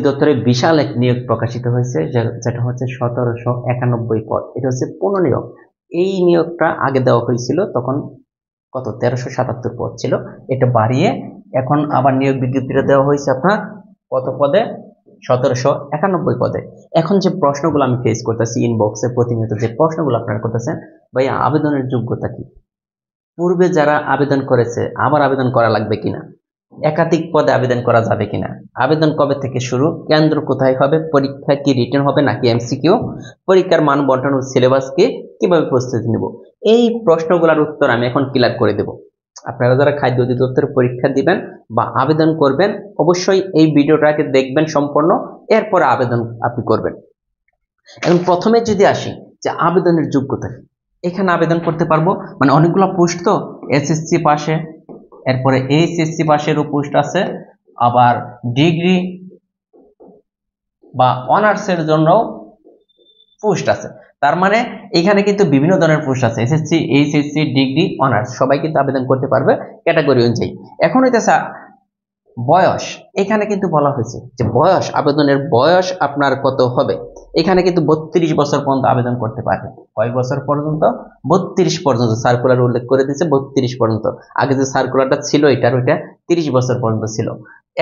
অধিদপ্তরে বিশাল এক নিয়োগ প্রকাশিত হয়েছে, যেটা হচ্ছে 1791 পদ। এটা হচ্ছে পুনঃনিয়োগ। এই নিয়োগটা আগে দেওয়া হয়েছিল, তখন কত 1377 পদ ছিল। এটা বাড়িয়ে এখন আবার নিয়োগ বিজ্ঞপ্তিটা দেওয়া হয়েছে আপনার কত পদে? 1791 পদে। এখন যে প্রশ্নগুলো আমি ফেস করতেছি ইনবক্সে, প্রতিনিয়ত যে প্রশ্নগুলো আপনারা করতেছেন, ভাই আবেদনের যোগ্যতা কি, পূর্বে যারা আবেদন করেছে আবার আবেদন করা লাগবে কিনা, একাধিক পদে আবেদন করা যাবে কিনা, আবেদন কবে থেকে শুরু, কেন্দ্র কোথায় হবে, পরীক্ষা কি রিটেন হবে নাকি এমসিকিউ, পরীক্ষার মান বন্টন ও সিলেবাস কি, কিভাবে প্রস্তুতি নেব, এই প্রশ্নগুলোর উত্তর আমি এখন ক্লিয়ার করে দেব। আপনারা যারা খাদ্য অধিদপ্তরের পরীক্ষা দিবেন বা আবেদন করবেন, অবশ্যই এই ভিডিওটাকে দেখবেন সম্পূর্ণ, এরপরে আবেদন আপনি করবেন। এখন প্রথমে যদি আসি যে আবেদনের যোগ্যতা, এখানে আবেদন করতে পারবো, মানে অনেকগুলো পোস্ট তো, এসএসসি পাশে, এরপরে এইচএসসি পাশেরও পোস্ট আছে, আবার ডিগ্রি বা অনার্সের জন্য পোস্ট আছে। তার মানে এখানে কিন্তু বিভিন্ন ধরনের পোস্ট আছে, এসএসসি, এইচএসসি, ডিগ্রি, অনার্স, সবাই কিন্তু আবেদন করতে পারবে ক্যাটাগরি অনুযায়ী। এখন হইতেছে বয়স, এখানে কিন্তু বলা হয়েছে যে বয়স, আবেদনের বয়স আপনার কত হবে। এখানে কিন্তু 32 বছর পর্যন্ত আবেদন করতে পারবে। কয় বছর পর্যন্ত? 32 পর্যন্ত। সার্কুলার উল্লেখ করে দিয়েছে 32 পর্যন্ত। আগে যে সার্কুলারটা ছিল এটার, ওইটা 30 বছর পর্যন্ত ছিল।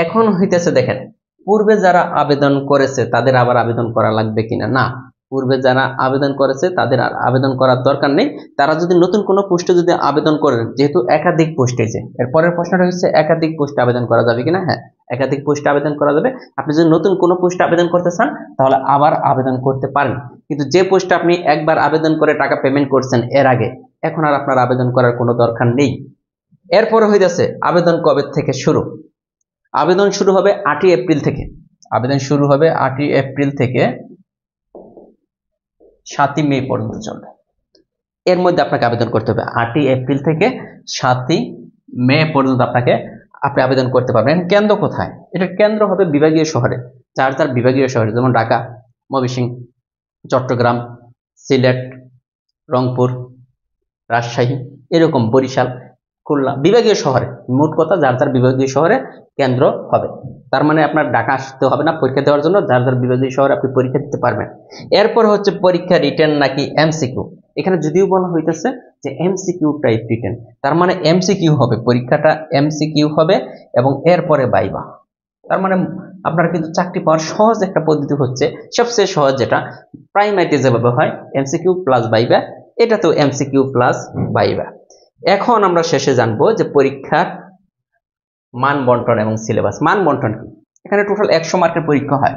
এখন হইতেছে দেখেন, পূর্বে যারা আবেদন করেছে তাদের আবার আবেদন করা লাগবে কিনা, না, পূর্বে যারা আবেদন করেছে তাদের আর আবেদন করার দরকার নেই। তারা যদি নতুন কোনো পোস্টে যদি আবেদন করেন, যেহেতু একাধিক পোস্ট হয়েছে, এরপরের প্রশ্নটা হচ্ছে একাধিক পোস্টে আবেদন করা যাবে কিনা। হ্যাঁ, একাধিক পোস্টে আবেদন করা যাবে। আপনি যদি নতুন কোনো পোস্টে আবেদন করতে চান তাহলে আবার আবেদন করতে পারেন, কিন্তু যে পোস্টে আপনি একবার আবেদন করে টাকা পেমেন্ট করছেন এর আগে, এখন আর আপনার আবেদন করার কোনো দরকার নেই। এরপরে হয়ে যাচ্ছে আবেদন কবে থেকে শুরু। আবেদন শুরু হবে 8ই এপ্রিল থেকে। আবেদন শুরু হবে 8ই এপ্রিল থেকে 7ই মে পর্যন্ত চলবে। এর মধ্যে আপনাকে আবেদন করতে হবে। 8ই এপ্রিল থেকে 7ই মে পর্যন্ত আপনি আবেদন করতে পারবেন। কেন্দ্র কোথায়? এটা কেন্দ্র হবে বিভাগীয় শহরে, যার যার বিভাগীয় শহরে, যেমন ঢাকা, ময়মনসিংহ, চট্টগ্রাম, সিলেট, রংপুর, রাজশাহী, এরকম বরিশাল, খুলনা, বিভাগীয় শহরে, মোট কথা যার যার বিভাগীয় শহরে কেন্দ্র হবে। তার মানে আপনার ঢাকা আসতে হবে না পরীক্ষা দেওয়ার জন্য, যার যার বিভাগীয় শহরে আপনি পরীক্ষা দিতে পারবেন। এরপর হচ্ছে পরীক্ষা রিটেন নাকি এমসিকিউ। এখানে যদিও বলা হইতেছে যে এমসিকিউ টাইপ রিটেন, তার মানে এমসিকিউ হবে, পরীক্ষাটা এমসিকিউ হবে এবং এরপরে ভাইভা। তার মানে আপনার কিন্তু চাকরি পাওয়ার সহজ একটা পদ্ধতি হচ্ছে, সবচেয়ে সহজ যেটা প্রাইমারিতে যেভাবে হয় এমসিকিউ প্লাস ভাইভা, এটা তো এমসিকিউ প্লাস ভাইভা। এখন আমরা শেষে জানবো যে পরীক্ষার মান বন্টন এবং সিলেবাস। মান বন্টন কি? এখানে টোটাল 100 মার্কের পরীক্ষা হয়।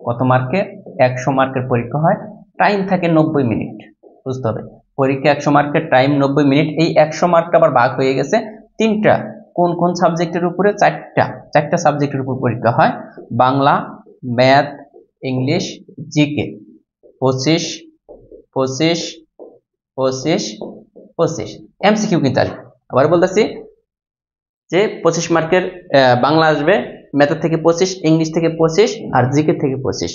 কত মার্কের? 100 মার্কের পরীক্ষা হয়। টাইম থাকে 90 মিনিট। বুঝতে হবে, পরীক্ষা 100 মার্কের, টাইম 90 মিনিট। এই 100 মার্কটা আবার ভাগ হয়ে গেছে তিনটা। কোন কোন সাবজেক্টের উপরে? চারটা সাবজেক্টের উপর পরীক্ষা হয়। Bangla, math, English, GK. 25 25 25 25 MCQ কিন্তু আসবে। আবার বলতেছি যে 25 মার্কের বাংলা আসবে, ম্যাথের থেকে 25, ইংলিশ থেকে 25 আর জিকে থেকে 25।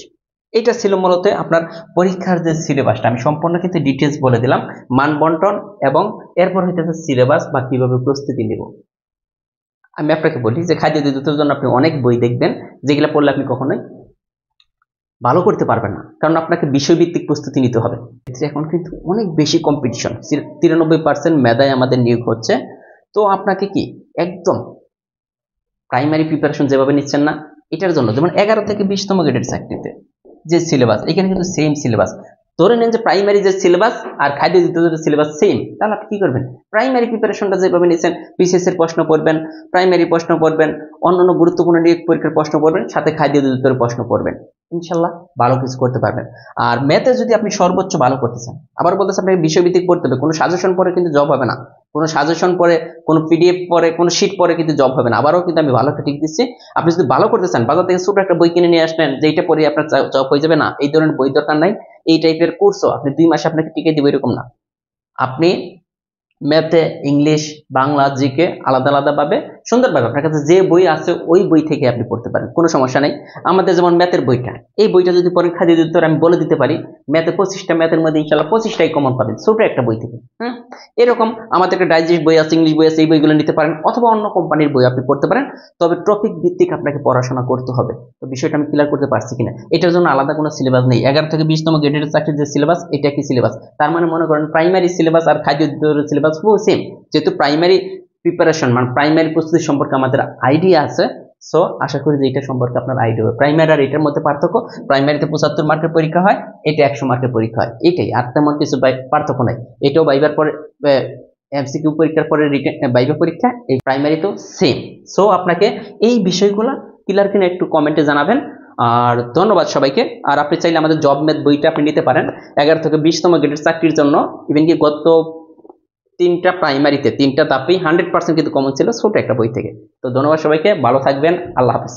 এটা ছিল মূলত আপনার পরীক্ষার যে সিলেবাসটা। আমি সম্পূর্ণ কিন্তু ডিটেলস বলে দিলাম, মান বন্টন এবং এরপর হইতেছে সিলেবাস বা কিভাবে প্রস্তুতি নেব। আমি আপনাকে বলি যে খাদ্য অধিদপ্তরের জন্য আপনি অনেক বই দেখবেন, যেগুলো পড়লে আপনি কখনোই ভালো করতে পারবেন না, কারণ আপনাকে বিষয়ভিত্তিক প্রস্তুতি নিতে হবে। এখন কিন্তু অনেক বেশি কম্পিটিশন, 93% মেধায় আমাদের নিয়োগ হচ্ছে। তো আপনাকে কি একদম প্রাইমারি প্রিপারেশন যেভাবে নিচ্ছেন না, এটার জন্য যেমন 11 থেকে 20তম গ্রেডের চাকরিতে যে সিলেবাস, এখানে কিন্তু সেম সিলেবাস। ধরে নেন যে প্রাইমারি যে সিলেবাস আর খাদ্য অধিদপ্তরের সিলেবাস সেম, তাহলে আপনি কি করবেন? প্রাইমারি প্রিপারেশনটা যেভাবে নিচ্ছেন, বিসিএস এর প্রশ্ন পড়বেন, প্রাইমারি প্রশ্ন পড়বেন, অন্যান্য গুরুত্বপূর্ণ নিয়োগ পরীক্ষার প্রশ্ন পড়বেন, সাথে খাদ্য অধিদপ্তরের প্রশ্ন পড়বেন, ইনশাল্লাহ ভালো কিছু করতে পারবেন। আর ম্যাথে যদি আপনি সর্বোচ্চ ভালো করতে চান, আবার বলতেছে আপনাকে বিষয়ভিত্তিক পড়তে হবে। কোনো সাজেশন পড়ে কিন্তু জব হবে না, কোনো সাজেশন পড়ে, কোনো পিডিএফ পড়ে, কোনো শিট পড়ে কিন্তু জব হবে না। আবারও কিন্তু আমি ভালো একটা টিপ দিচ্ছি, আপনি যদি ভালো করতে চান, বাজার থেকে ছোট একটা বই কিনে নিয়ে আসলেন, যেটা পড়ে আপনার জব হয়ে যাবে, না, এই ধরনের বই দরকার নাই। এই টাইপের কোর্সও আপনি 2 মাসে আপনাকে টিকে দিবে এরকম না। আপনি ম্যাথে, ইংলিশ, বাংলা, জিকে আলাদা আলাদাভাবে সুন্দরভাবে আপনার কাছে যে বই আছে ওই বই থেকে আপনি পড়তে পারেন, কোনো সমস্যা নেই। আমাদের যেমন ম্যাথের বইটা, এই বইটা যদি পরীক্ষা দিয়ে দিতে আমি বলে দিতে পারি ম্যাথে 25টা, ম্যাথের মধ্যে ইনশাল্লাহ 25টাই কমন পাবেন ছোট একটা বই থেকে। এরকম আমাদের একটা ডাইজেস্ট বই আছে, ইংলিশ বই আছে, এই বইগুলো নিতে পারেন, অথবা অন্য কোম্পানির বই আপনি পড়তে পারেন। তবে টপিক ভিত্তিক আপনাকে পড়াশোনা করতে হবে। তো বিষয়টা আমি ক্লিয়ার করতে পারছি কিনা? এটার জন্য আলাদা কোনো সিলেবাস নেই। 11 থেকে 20তম গ্রেডের চাকরির যে সিলেবাস, এটা কি সিলেবাস? তার মানে মনে করেন প্রাইমারি সিলেবাস আর খাদ্য সিলেবাস পুরো সেম। যেহেতু প্রাইমারি প্রিপারেশন মানে প্রাইমারি প্রস্তুতি সম্পর্কে আমাদের আইডিয়া আছে, সো আশা করি যে এটা সম্পর্কে আপনার আইডিয়া হবে। প্রাইমারি আর এটার মধ্যে পার্থক্য, প্রাইমারিতে 75 মার্কের পরীক্ষা হয়, এটা 100 মার্কের পরীক্ষা হয়, এটাই, আর তেমন কিছু পার্থক্য নাই। এটাও ভাইবার পরে এমসিকিউ পরীক্ষার পরে ভাইবা পরীক্ষা, এই প্রাইমারিতেও সেম। সো আপনাকে এই বিষয়গুলো ক্লিয়ার কিনা একটু কমেন্টে জানাবেন। আর ধন্যবাদ সবাইকে। আর আপনি চাইলে আমাদের জব ম্যাথ বইটা আপনি নিতে পারেন 11 থেকে 20তম গ্রেডের চাকরির জন্য। ইভেন কি গত 3টা প্রাইমারিতে 3টা ধাপেই 100% কিন্তু কমন ছিল ছোট একটা বই থেকে। তো ধন্যবাদ সবাইকে, ভালো থাকবেন, আল্লাহ হাফেজ।